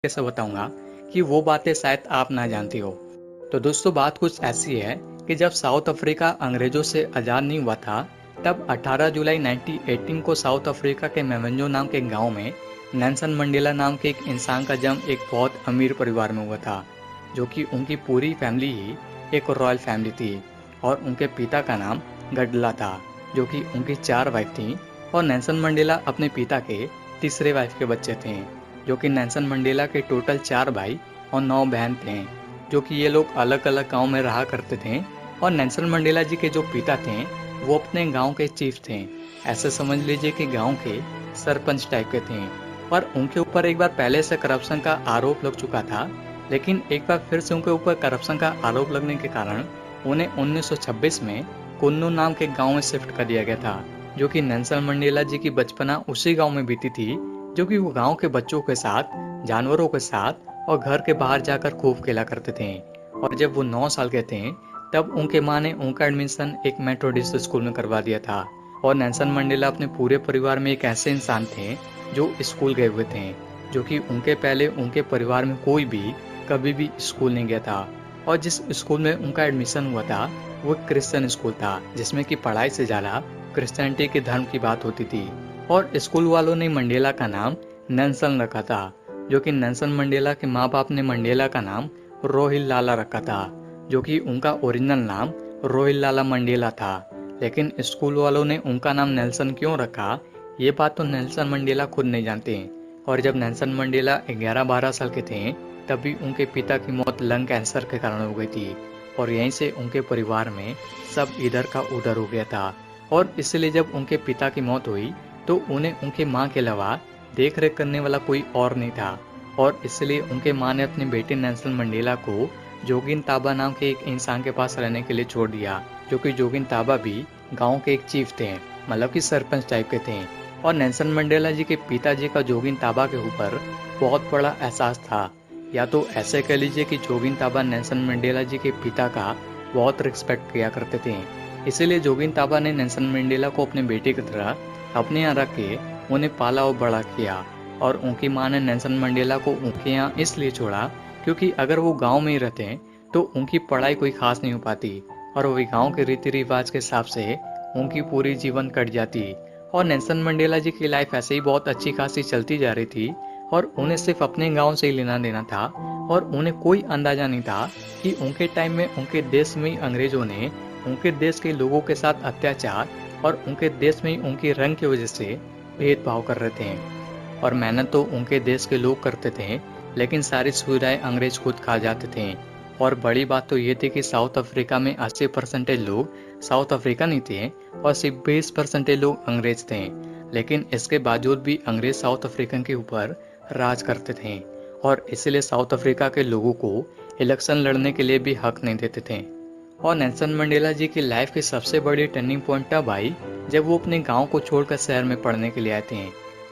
कैसे बताऊंगा कि वो बातें शायद आप ना जानती हो। तो दोस्तों बात कुछ ऐसी है कि जब साउथ अफ्रीका अंग्रेजों से आज़ाद नहीं हुआ था, तब 18 जुलाई 1918 को साउथ अफ्रीका के मेवेंजो नाम के गांव में नेल्सन मंडेला नाम के एक इंसान का जन्म एक बहुत अमीर परिवार में हुआ था, जो कि उनकी पूरी फैमिली ही एक रॉयल फैमिली थी। और उनके पिता का नाम गडला था, जो कि उनकी 4 वाइफ थी। और नेल्सन मंडेला अपने पिता के तीसरे वाइफ के बच्चे थे, जो कि नेल्सन मंडेला के टोटल 4 भाई और 9 बहन थे, जो कि ये लोग अलग अलग गांव में रहा करते थे। और नेल्सन मंडेला जी के जो पिता थे वो अपने गांव के चीफ थे, ऐसे समझ लीजिए कि गांव के सरपंच टाइप के थे। पर उनके ऊपर एक बार पहले से करप्शन का आरोप लग चुका था, लेकिन एक बार फिर से उनके ऊपर करप्शन का आरोप लगने के कारण उन्हें 1926 में कुन्नू नाम के गांव में शिफ्ट कर दिया गया था, जो कि नेल्सन मंडेला जी की बचपना उसी गांव में बीती थी, जो कि वो गांव के बच्चों के साथ, जानवरों के साथ और घर के बाहर जाकर खूब खेला करते थे। और जब वो 9 साल के थे, तब उनके माँ ने उनका एडमिशन एक मेथोडिस्ट स्कूल में करवा दिया था। और नेल्सन मंडेला अपने पूरे परिवार में एक ऐसे इंसान थे जो स्कूल गए हुए थे, जो कि उनके पहले उनके परिवार में कोई भी कभी भी स्कूल नहीं गया था। और जिस स्कूल में उनका एडमिशन हुआ था वो क्रिश्चियन स्कूल था, जिसमें कि पढ़ाई से ज़्यादा क्रिश्चियनिटी के धर्म की बात होती थी। और स्कूल वालों ने मंडेला का नाम नेल्सन रखा था, जो कि नेल्सन मंडेला के माँ बाप ने मंडेला का नाम रोहिल लाला रखा था, जो कि उनका ओरिजिनल नाम रोहिल लाला मंडेला था। लेकिन स्कूल वालों ने उनका नाम नेल्सन क्यों रखा, ये बात तो नेल्सन मंडेला खुद नहीं जानते। और जब नेल्सन मंडेला 11-12 साल के थे, तभी उनके पिता की मौत लंग कैंसर के कारण हो गई थी। और यहीं से उनके परिवार में सब इधर का उधर हो गया था। और इसलिए जब उनके पिता की मौत हुई तो उन्हें उनकी माँ के अलावा देख रेख करने वाला कोई और नहीं था। और इसलिए उनके माँ ने अपने बेटे नेल्सन मंडेला को जोगिन ताबा नाम के एक इंसान के पास रहने के लिए छोड़ दिया, जो कि जोगिन ताबा भी गांव के एक चीफ थे, मतलब कि सरपंच टाइप के थे। और नेल्सन मंडेला जी के पिताजी का जोगिन ताबा के ऊपर बहुत बड़ा एहसास था, या तो ऐसे कह लीजिए कि जोगिन ताबा नेल्सन मंडेला जी के पिता का बहुत रिस्पेक्ट किया करते थे। इसीलिए जोगिन ताबा ने नेल्सन मंडेला को अपने बेटे की तरह अपने यहाँ रख के उन्हें पाला और बड़ा किया। और उनकी माँ ने नेल्सन मंडेला को उनके यहाँ इसलिए छोड़ा क्योंकि अगर वो गांव में ही रहते तो उनकी पढ़ाई कोई खास नहीं हो पाती, और वही गांव के रीति रिवाज के हिसाब से उनकी पूरी जीवन कट जाती। और नेल्सन मंडेला जी की लाइफ ऐसे ही बहुत अच्छी खासी चलती जा रही थी, और उन्हें सिर्फ अपने गांव से ही लेना देना था। और उन्हें कोई अंदाजा नहीं था कि उनके टाइम में उनके देश में ही अंग्रेजों ने उनके देश के लोगों के साथ अत्याचार और उनके देश में ही उनके रंग की वजह से भेदभाव कर रहे थे। और मेहनत तो उनके देश के लोग करते थे, लेकिन सारी सुविधाएं अंग्रेज खुद खा जाते थे। और बड़ी बात तो ये थी कि साउथ अफ्रीका में 80% लोग साउथ अफ्रीकन थे और सिर्फ 20% लोग अंग्रेज थे। लेकिन इसके बावजूद भी अंग्रेज साउथ अफ्रीकन के ऊपर राज करते थे, और इसलिए साउथ अफ्रीका के लोगों को इलेक्शन लड़ने के लिए भी हक नहीं देते थे। और नेल्सन मंडेला जी की लाइफ की सबसे बड़ी टर्निंग पॉइंट तब आई जब वो अपने गांव को छोड़कर शहर में पढ़ने के लिए आए थे।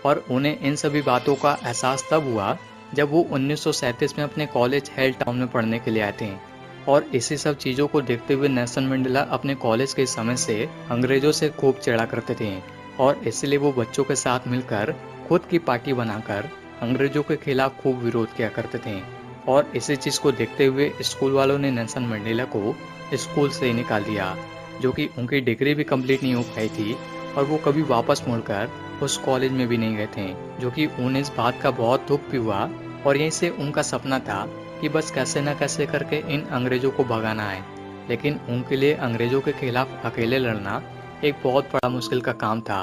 और उन्हें इन सभी बातों का एहसास तब हुआ जब वो 1937 में अपने कॉलेज हेल टाउन में पढ़ने के लिए आए थे। और इसी सब चीज़ों को देखते हुए नेल्सन मंडेला अपने कॉलेज के समय से अंग्रेजों से खूब चिढ़ा करते थे, और इसलिए वो बच्चों के साथ मिलकर खुद की पार्टी बनाकर अंग्रेजों के खिलाफ खूब विरोध किया करते थे। और इसी चीज़ को देखते हुए स्कूल वालों ने नेल्सन मंडेला को स्कूल से ही निकाल दिया, जो कि उनकी डिग्री भी कंप्लीट नहीं हो पाई थी, और वो कभी वापस मुड़कर उस कॉलेज में भी नहीं गए थे, जो कि उन्हें इस बात का बहुत दुख भी हुआ। और यहीं से उनका सपना था कि बस कैसे न कैसे करके इन अंग्रेजों को भगाना है। लेकिन उनके लिए अंग्रेजों के खिलाफ अकेले लड़ना एक बहुत बड़ा मुश्किल का काम था।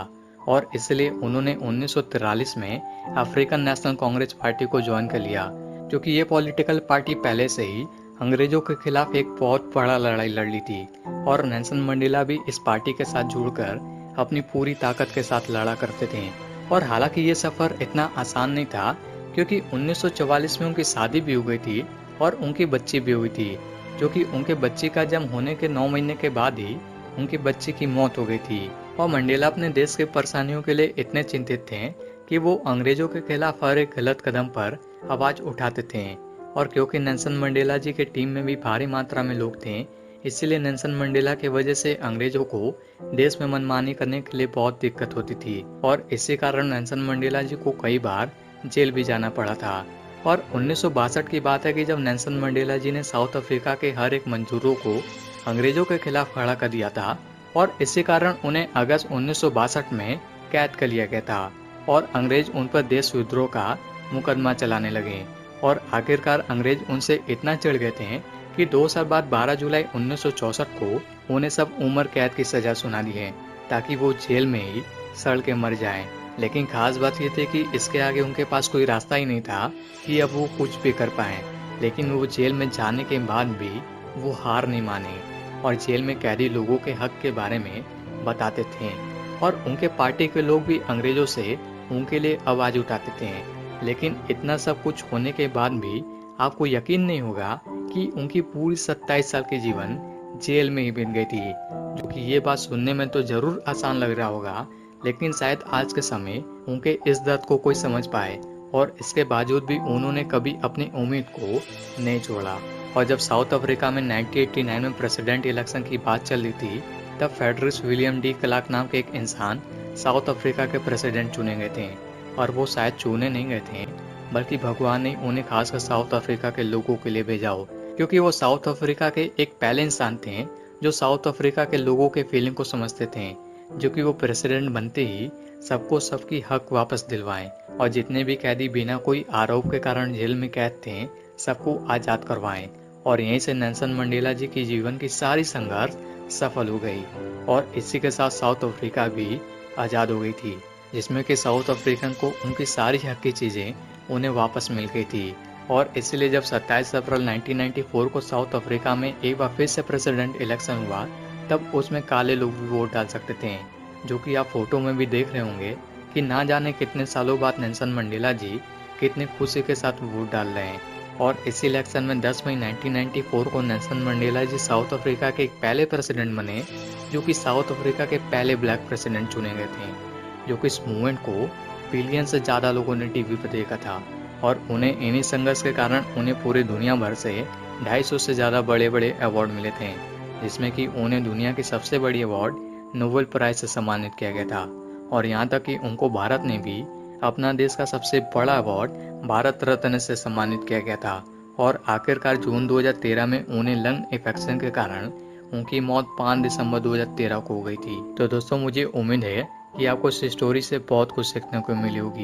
और इसलिए उन्होंने 1943 में अफ्रीकन नेशनल कांग्रेस पार्टी को ज्वाइन कर लिया, जो कि ये पॉलिटिकल पार्टी पहले से ही अंग्रेजों के खिलाफ एक बहुत बड़ा लड़ाई लड़ ली थी। और नेल्सन मंडेला भी इस पार्टी के साथ जुड़कर अपनी पूरी ताकत के साथ लड़ा करते थे। और हालांकि ये सफ़र इतना आसान नहीं था, क्योंकि 1944 में उनकी शादी भी हो गई थी और उनकी बच्ची भी हुई थी, जो कि उनके बच्ची का जन्म होने के 9 महीने के बाद ही उनकी बच्ची की मौत हो गई थी। और मंडेला अपने देश के परेशानियों के लिए इतने चिंतित थे कि वो अंग्रेजों के खिलाफ हर एक गलत कदम पर आवाज उठाते थे। और क्योंकि नेल्सन मंडेला जी के टीम में भी भारी मात्रा में लोग थे, इसलिए नेल्सन मंडेला की वजह से अंग्रेजों को देश में मनमानी करने के लिए बहुत दिक्कत होती थी। और इसी कारण नेल्सन मंडेला जी को कई बार जेल भी जाना पड़ा था। और 1962 की बात है कि जब नेल्सन मंडेला जी ने साउथ अफ्रीका के हर एक मजदूरों को अंग्रेजों के खिलाफ खड़ा कर दिया था और इसी कारण उन्हें अगस्त 1962 में कैद कर लिया गया था और अंग्रेज उन पर देश विद्रोह का मुकदमा चलाने लगे और आखिरकार अंग्रेज उनसे इतना चिढ़ गए थे कि 2 साल बाद 12 जुलाई 1964 को उन्हें सब उम्र कैद की सजा सुना दी है ताकि वो जेल में ही सड़ के मर जाएं। लेकिन खास बात ये थी कि इसके आगे उनके पास कोई रास्ता ही नहीं था कि अब वो कुछ भी कर पाए। लेकिन वो जेल में जाने के बाद भी वो हार नहीं माने और जेल में कैदी लोगों के हक के बारे में बताते थे और उनके पार्टी के लोग भी अंग्रेजों से उनके लिए आवाज उठाते थे। लेकिन इतना सब कुछ होने के बाद भी आपको यकीन नहीं होगा कि उनकी पूरी 27 साल की जीवन जेल में ही बीत गई थी, जो कि ये बात सुनने में तो जरूर आसान लग रहा होगा, लेकिन शायद आज के समय उनके इस दर्द को कोई समझ पाए और इसके बावजूद भी उन्होंने कभी अपनी उम्मीद को नहीं छोड़ा। और जब साउथ अफ्रीका में 1989 में प्रेसिडेंट इलेक्शन की बात चल रही थी, तब फेडरिक विलियम डी क्लार्क नाम के एक इंसान साउथ अफ्रीका के प्रेसिडेंट चुने गए थे और वो शायद चुने नहीं गए थे, बल्कि भगवान ने उन्हें खासकर साउथ अफ्रीका के लोगों के लिए भेजा हो, क्योंकि वो साउथ अफ्रीका के एक पहले इंसान थे जो साउथ अफ्रीका के लोगों के फीलिंग को समझते थे, जो कि वो प्रेसिडेंट बनते ही सबको सबकी हक वापस दिलवाएं और जितने भी कैदी बिना कोई आरोप के कारण जेल में कैद थे सबको आजाद करवाएं। और यहीं से नेल्सन मंडेला जी की जीवन की सारी संघर्ष सफल हो गई और इसी के साथ साउथ अफ्रीका भी आजाद हो गई थी, जिसमें कि साउथ अफ्रीकन को उनकी सारी हक की चीजें उन्हें वापस मिल गई थी। और इसलिए जब 27 अप्रैल 1994 को साउथ अफ्रीका में एक बार फिर से प्रेसिडेंट इलेक्शन हुआ, तब उसमें काले लोग भी वोट डाल सकते थे, जो कि आप फोटो में भी देख रहे होंगे कि ना जाने कितने सालों बाद नेल्सन मंडेला जी कितनी खुशी के साथ वोट डाल रहे हैं। और इस इलेक्शन में 10 मई 1994 को नेल्सन मंडेला जी साउथ अफ्रीका के एक पहले प्रेसिडेंट बने, जो कि साउथ अफ्रीका के पहले ब्लैक प्रेसिडेंट चुने गए थे, जो कि इस मूवमेंट को बिलियन से ज़्यादा लोगों ने टीवी पर देखा था। और उन्हें इन्हीं संघर्ष के कारण उन्हें पूरी दुनिया भर से 250 से ज़्यादा बड़े बड़े अवार्ड मिले थे, जिसमें कि उन्हें दुनिया की सबसे बड़ी अवार्ड नोबेल प्राइज से सम्मानित किया गया था। और यहाँ तक कि उनको भारत ने भी अपना देश का सबसे बड़ा अवार्ड भारत रत्न से सम्मानित किया गया था। और आखिरकार जून 2013 में उन्हें लंग इन्फेक्शन के कारण उनकी मौत 5 दिसंबर 2013 को हो गई थी। तो दोस्तों, मुझे उम्मीद है कि आपको इस स्टोरी से बहुत कुछ सीखने को मिली होगी।